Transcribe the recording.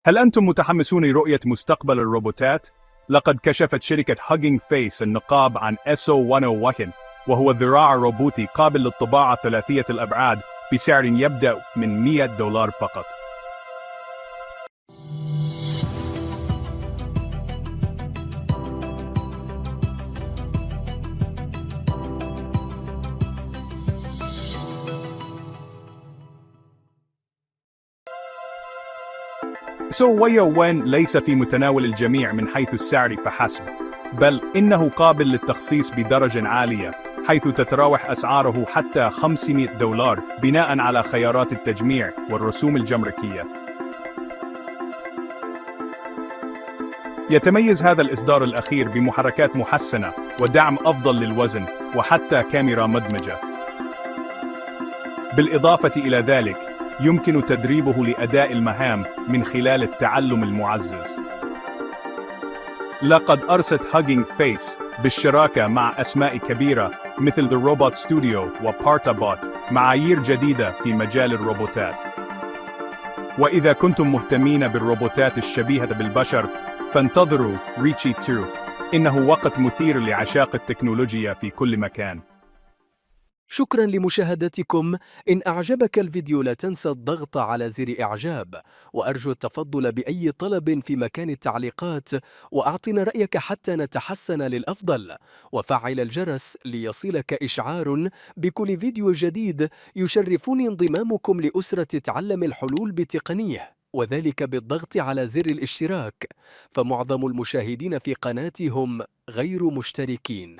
هل أنتم متحمسون لرؤية مستقبل الروبوتات؟ لقد كشفت شركة Hugging Face النقاب عن SO101، وهو ذراع روبوتي قابل للطباعة ثلاثية الأبعاد بسعر يبدأ من $100 فقط. SO101 ليس في متناول الجميع من حيث السعر فحسب، بل إنه قابل للتخصيص بدرجة عالية، حيث تتراوح أسعاره حتى $500 بناء على خيارات التجميع والرسوم الجمركية. يتميز هذا الإصدار الأخير بمحركات محسنة ودعم أفضل للوزن وحتى كاميرا مدمجة. بالإضافة إلى ذلك، يمكن تدريبه لأداء المهام من خلال التعلم المعزز. لقد أرست Hugging Face بالشراكة مع أسماء كبيرة مثل The Robot Studio وPartabot معايير جديدة في مجال الروبوتات. وإذا كنتم مهتمين بالروبوتات الشبيهة بالبشر، فانتظروا ريتشي 2. إنه وقت مثير لعشاق التكنولوجيا في كل مكان. شكرا لمشاهدتكم. إن أعجبك الفيديو لا تنسى الضغط على زر إعجاب، وأرجو التفضل بأي طلب في مكان التعليقات، وأعطنا رأيك حتى نتحسن للأفضل، وفعل الجرس ليصلك إشعار بكل فيديو جديد. يشرفني انضمامكم لأسرة تعلم الحلول بتقنية، وذلك بالضغط على زر الاشتراك، فمعظم المشاهدين في قناتي هم غير مشتركين.